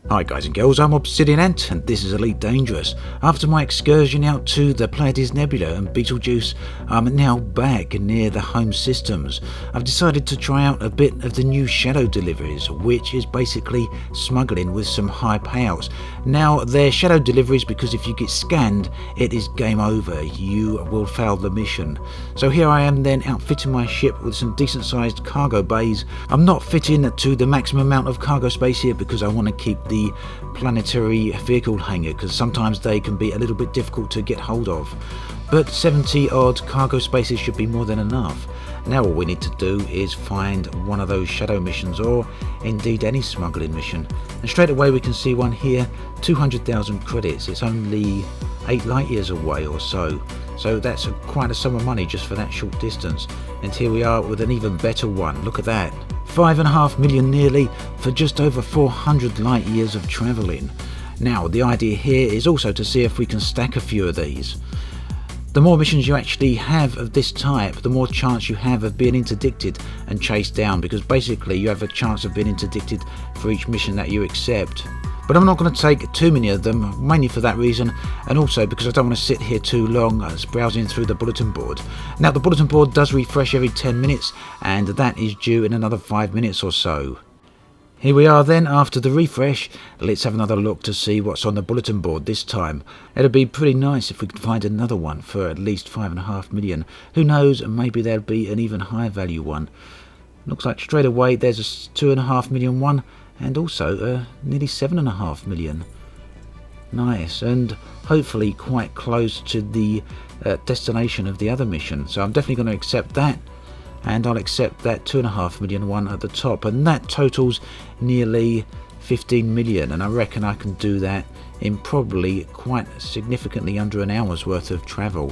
Hi guys and girls, I'm Obsidian Ant and this is Elite Dangerous. After my excursion out to the Pleiades Nebula and Betelgeuse, I'm now back near the home systems. I've decided to try out a bit of the new Shadow Deliveries, which is basically smuggling with some high payouts. Now they're Shadow Deliveries because if you get scanned, it is game over. You will fail the mission. So here I am then outfitting my ship with some decent sized cargo bays. I'm not fitting to the maximum amount of cargo space here because I want to keep the planetary vehicle hangar, because sometimes they can be a little bit difficult to get hold of, but 70 odd cargo spaces should be more than enough. Now all we need to do is find one of those shadow missions, or indeed any smuggling mission, and straight away we can see one here, 200,000 credits. It's only 8 light years away or so that's quite a sum of money just for that short distance. And here we are with an even better one. Look at that, 5.5 million nearly for just over 400 light years of travelling. Now the idea here is also to see if we can stack a few of these. The more missions you actually have of this type, the more chance you have of being interdicted and chased down, because basically you have a chance of being interdicted for each mission that you accept. But I'm not going to take too many of them, mainly for that reason, and also because I don't want to sit here too long browsing through the bulletin board. Now the bulletin board does refresh every 10 minutes, and that is due in another 5 minutes or so. Here we are then after the refresh. Let's have another look to see what's on the bulletin board this time. It'd be pretty nice if we could find another one for at least 5.5 million. Who knows, maybe there'll be an even higher value one. Looks like straight away there's a 2.5 million one, and also nearly 7.5 million. Nice, and hopefully quite close to the destination of the other mission. So I'm definitely going to accept that, and I'll accept that 2.5 million one at the top, and that totals nearly 15 million, and I reckon I can do that in probably quite significantly under an hour's worth of travel.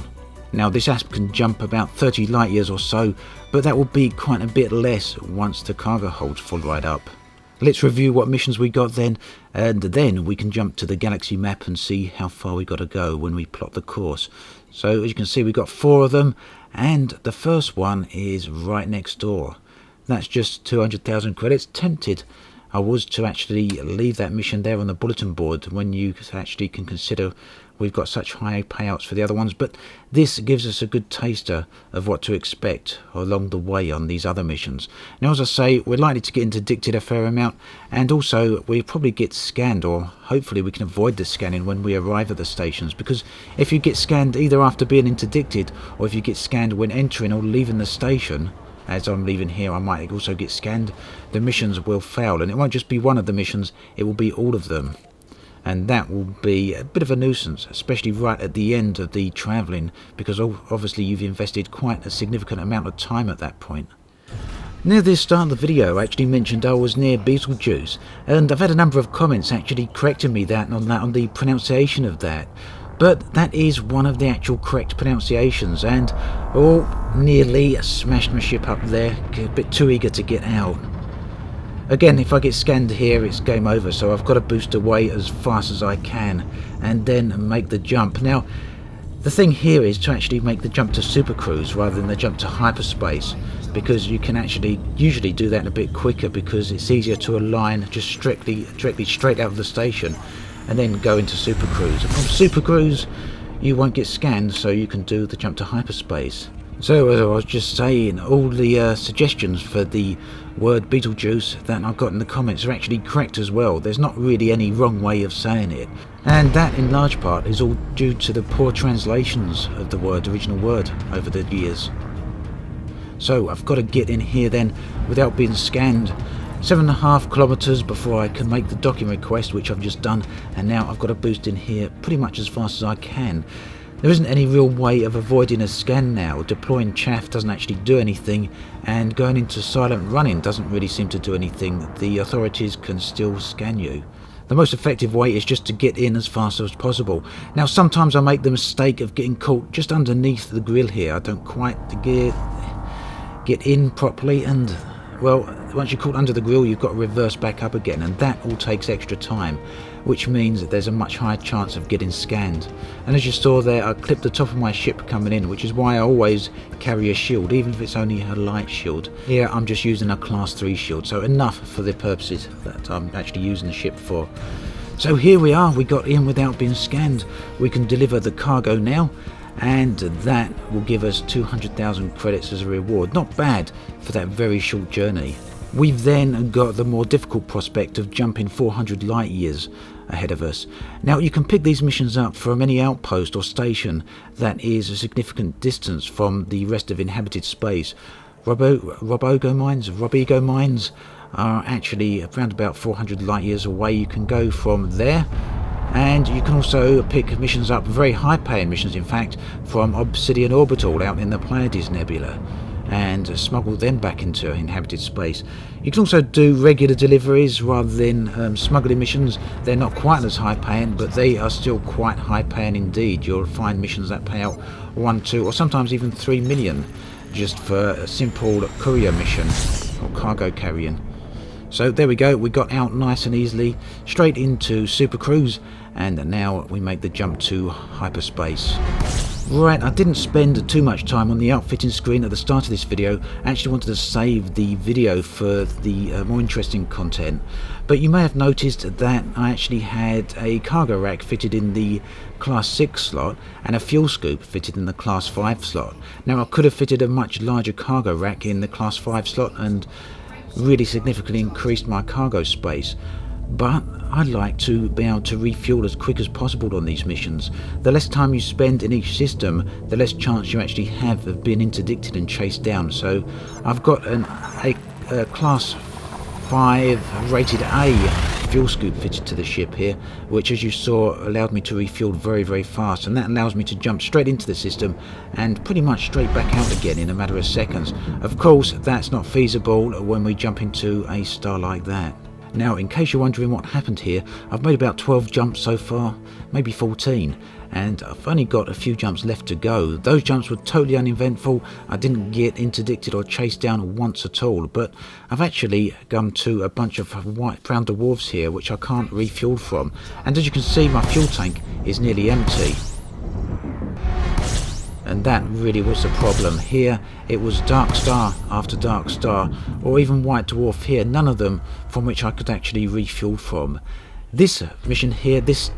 Now this asp can jump about 30 light years or so, but that will be quite a bit less once the cargo holds full right up. Let's review what missions we got then, and then we can jump to the galaxy map and see how far we got to go when we plot the course. So as you can see, we got 4 of them, and the first one is right next door. That's just 200,000 credits. Tempted I was to actually leave that mission there on the bulletin board when you actually can consider we've got such high payouts for the other ones, but this gives us a good taster of what to expect along the way on these other missions. Now as I say, we're likely to get interdicted a fair amount, and also we probably get scanned, or hopefully we can avoid the scanning when we arrive at the stations, because if you get scanned either after being interdicted, or if you get scanned when entering or leaving the station, as I'm leaving here I might also get scanned, the missions will fail, and it won't just be one of the missions, it will be all of them. And that will be a bit of a nuisance, especially right at the end of the travelling, because obviously you've invested quite a significant amount of time at that point. Near the start of the video I actually mentioned I was near Betelgeuse, and I've had a number of comments actually correcting me on the pronunciation of that. But that is one of the actual correct pronunciations, and nearly smashed my ship up there, a bit too eager to get out. Again, if I get scanned here, it's game over, so I've got to boost away as fast as I can and then make the jump. Now, the thing here is to actually make the jump to supercruise rather than the jump to hyperspace, because you can actually usually do that a bit quicker, because it's easier to align just directly straight out of the station and then go into supercruise. And from supercruise, you won't get scanned, so you can do the jump to hyperspace. So as I was just saying, all the suggestions for the word Betelgeuse that I've got in the comments are actually correct as well. There's not really any wrong way of saying it, and that in large part is all due to the poor translations of the original word over the years. So I've got to get in here then without being scanned. 7.5 kilometers before I can make the docking request, which I've just done, and now I've got to boost in here pretty much as fast as I can. There isn't any real way of avoiding a scan now. Deploying chaff doesn't actually do anything, and going into silent running doesn't really seem to do anything. The authorities can still scan you. The most effective way is just to get in as fast as possible. Now sometimes I make the mistake of getting caught just underneath the grill here. I don't quite get in properly, and well, once you're caught under the grill you've got to reverse back up again, and that all takes extra time, which means that there's a much higher chance of getting scanned. And as you saw there, I clipped the top of my ship coming in, which is why I always carry a shield, even if it's only a light shield. Here I'm just using a class 3 shield, so enough for the purposes that I'm actually using the ship for. So here we are, we got in without being scanned. We can deliver the cargo now, and that will give us 200,000 credits as a reward. Not bad for that very short journey. We've then got the more difficult prospect of jumping 400 light years ahead of us. Now you can pick these missions up from any outpost or station that is a significant distance from the rest of inhabited space. Robigo mines are actually around about 400 light years away. You can go from there, and you can also pick missions up, very high paying missions in fact, from Obsidian Orbital out in the Pleiades Nebula, and smuggle them back into inhabited space. You can also do regular deliveries rather than smuggling missions. They're not quite as high paying, but they are still quite high paying indeed. You'll find missions that pay out 1, 2 or sometimes even 3 million just for a simple courier mission or cargo carrying. So there we go, we got out nice and easily straight into Super Cruise, and now we make the jump to hyperspace. Right, I didn't spend too much time on the outfitting screen at the start of this video. I actually wanted to save the video for the more interesting content. But you may have noticed that I actually had a cargo rack fitted in the Class 6 slot and a fuel scoop fitted in the Class 5 slot. Now I could have fitted a much larger cargo rack in the Class 5 slot and really significantly increased my cargo space. But I'd like to be able to refuel as quick as possible on these missions. The less time you spend in each system, the less chance you actually have of being interdicted and chased down. So I've got a Class 5 rated A fuel scoop fitted to the ship here, which as you saw allowed me to refuel very, very fast, and that allows me to jump straight into the system and pretty much straight back out again in a matter of seconds. Of course that's not feasible when we jump into a star like that. Now, in case you're wondering what happened here, I've made about 12 jumps so far, maybe 14, and I've only got a few jumps left to go. Those jumps were totally uneventful. I didn't get interdicted or chased down once at all, but I've actually come to a bunch of white brown dwarfs here which I can't refuel from, and as you can see my fuel tank is nearly empty. And that really was the problem. Here it was dark star after dark star, or even white dwarf here, none of them from which I could actually refuel from. This mission here, this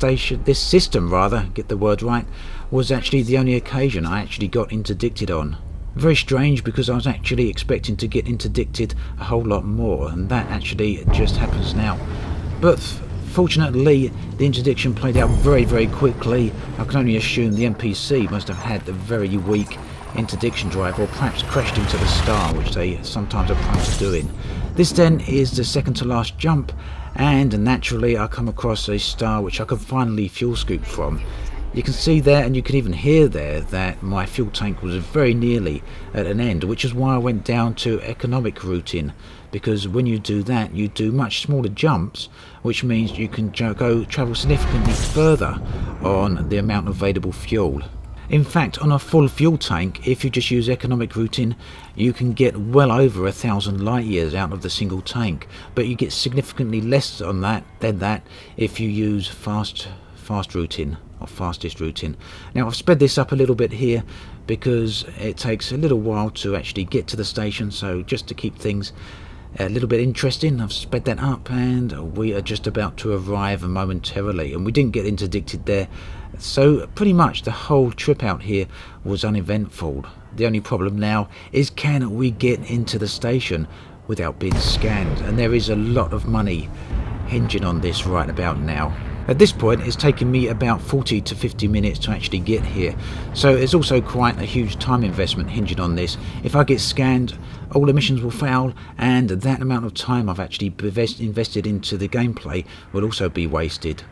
system rather, get the word right, was actually the only occasion I actually got interdicted on. Very strange, because I was actually expecting to get interdicted a whole lot more, and that actually just happens now. But fortunately, the interdiction played out very, very quickly. I can only assume the NPC must have had a very weak interdiction drive, or perhaps crashed into the star, which they sometimes are prone to doing. This then is the second to last jump, and naturally I come across a star which I can finally fuel scoop from. You can see there, and you can even hear there, that my fuel tank was very nearly at an end, which is why I went down to economic routing, because when you do that you do much smaller jumps, which means you can travel significantly further on the amount of available fuel. In fact, on a full fuel tank, if you just use economic routing, you can get well over 1,000 light years out of the single tank, but you get significantly less on that than that if you use fast routing, or fastest routing. Now I've sped this up a little bit here because it takes a little while to actually get to the station, so just to keep things a little bit interesting, I've sped that up, and we are just about to arrive momentarily, and we didn't get interdicted there. So pretty much the whole trip out here was uneventful. The only problem now is, can we get into the station without being scanned? And there is a lot of money hinging on this right about now. At this point it's taken me about 40 to 50 minutes to actually get here, so it's also quite a huge time investment hinging on this. If I get scanned, all the missions will fail, and that amount of time I've actually invested into the gameplay will also be wasted.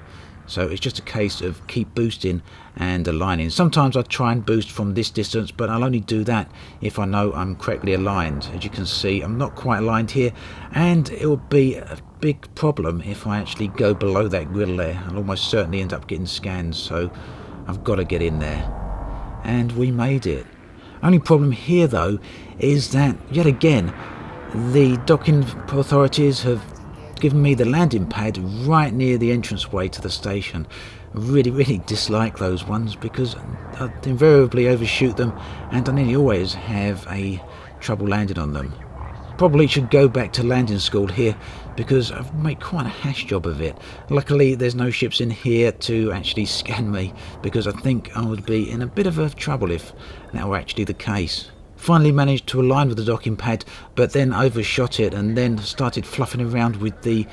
So it's just a case of keep boosting and aligning. Sometimes I try and boost from this distance, but I'll only do that if I know I'm correctly aligned. As you can see, I'm not quite aligned here, and it will be a big problem if I actually go below that grill there. I'll almost certainly end up getting scanned, so I've got to get in there. And we made it. Only problem here though is that, yet again, the docking authorities have given me the landing pad right near the entranceway to the station. I really dislike those ones because I invariably overshoot them, and I nearly always have a trouble landing on them. Probably should go back to landing school here because I've made quite a hash job of it. Luckily there's no ships in here to actually scan me, because I think I would be in a bit of a trouble if that were actually the case. Finally managed to align with the docking pad, but then overshot it and then started fluffing around with the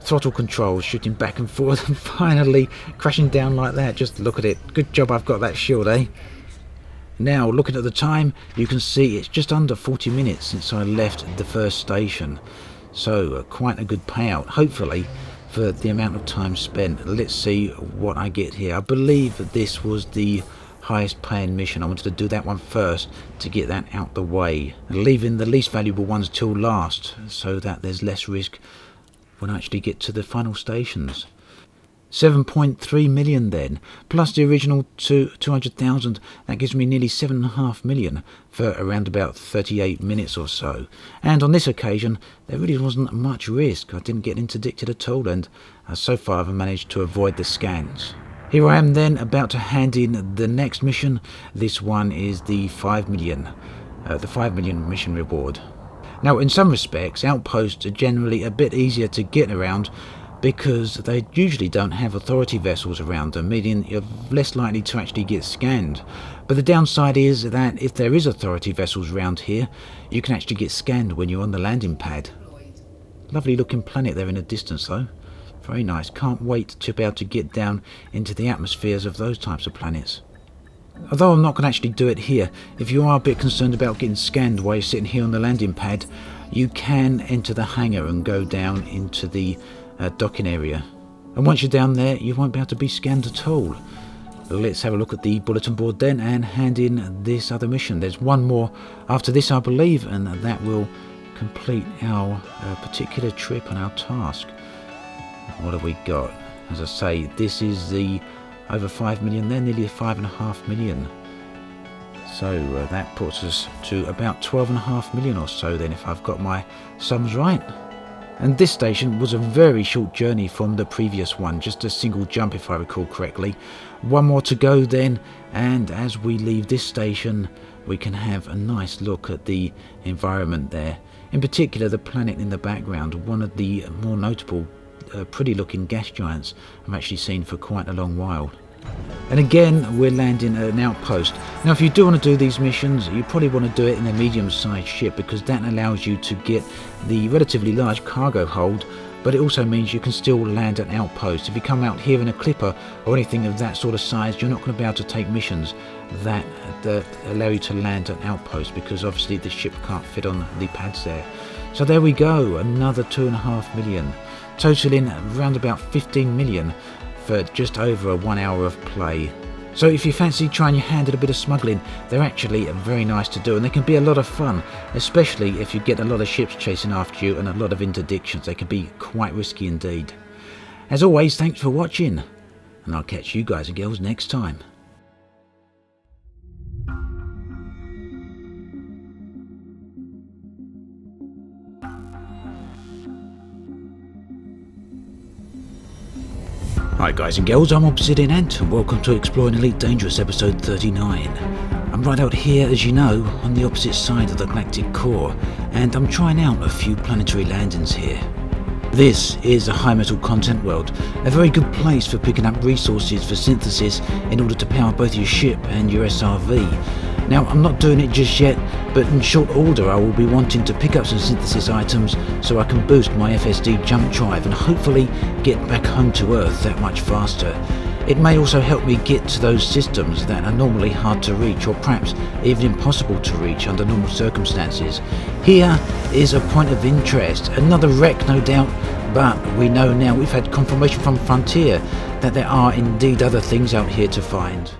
throttle controls, shooting back and forth and finally crashing down like that. Just look at it. Good job I've got that shield, eh? Now, looking at the time, you can see it's just under 40 minutes since I left the first station. So, quite a good payout, hopefully, for the amount of time spent. Let's see what I get here. I believe that this was the highest paying mission. I wanted to do that one first to get that out the way, and leaving the least valuable ones till last, so that there's less risk when I actually get to the final stations. 7.3 million then, plus the original 200,000, that gives me nearly 7.5 million for around about 38 minutes or so. And on this occasion, there really wasn't much risk. I didn't get interdicted at all, and so far I've managed to avoid the scans. Here I am then, about to hand in the next mission. This one is the 5 million mission reward. Now, in some respects, outposts are generally a bit easier to get around, because they usually don't have authority vessels around them, meaning you're less likely to actually get scanned. But the downside is that if there is authority vessels around here, you can actually get scanned when you're on the landing pad. Lovely looking planet there in the distance though. Very nice. Can't wait to be able to get down into the atmospheres of those types of planets. Although I'm not going to actually do it here, if you are a bit concerned about getting scanned while you're sitting here on the landing pad, you can enter the hangar and go down into the docking area, and once you're down there you won't be able to be scanned at all. Let's have a look at the bulletin board then and hand in this other mission. There's one more after this, I believe, and that will complete our particular trip and our task. What have we got? As I say, this is the over 5 million there, nearly 5.5 million. So that puts us to about 12.5 million or so then, if I've got my sums right. And this station was a very short journey from the previous one, just a single jump if I recall correctly. One more to go then, and as we leave this station we can have a nice look at the environment there. In particular the planet in the background, one of the more notable pretty looking gas giants I've actually seen for quite a long while. And again we're landing at an outpost. Now if you do want to do these missions, you probably want to do it in a medium-sized ship, because that allows you to get the relatively large cargo hold, but it also means you can still land at an outpost. If you come out here in a clipper or anything of that sort of size, you're not going to be able to take missions that allow you to land at an outpost, because obviously the ship can't fit on the pads there. So there we go, another 2.5 million, totaling around about 15 million for just over a 1 hour of play. So if you fancy trying your hand at a bit of smuggling, they're actually very nice to do, and they can be a lot of fun, especially if you get a lot of ships chasing after you and a lot of interdictions. They can be quite risky indeed. As always, thanks for watching, and I'll catch you guys and girls next time. Hi guys and girls, I'm Obsidian Ant and welcome to Exploring Elite Dangerous episode 39. I'm right out here, as you know, on the opposite side of the galactic core, and I'm trying out a few planetary landings here. This is a high metal content world, a very good place for picking up resources for synthesis in order to power both your ship and your SRV. Now, I'm not doing it just yet, but in short order I will be wanting to pick up some synthesis items so I can boost my FSD jump drive and hopefully get back home to Earth that much faster. It may also help me get to those systems that are normally hard to reach, or perhaps even impossible to reach under normal circumstances. Here is a point of interest, another wreck no doubt, but we know now, we've had confirmation from Frontier that there are indeed other things out here to find.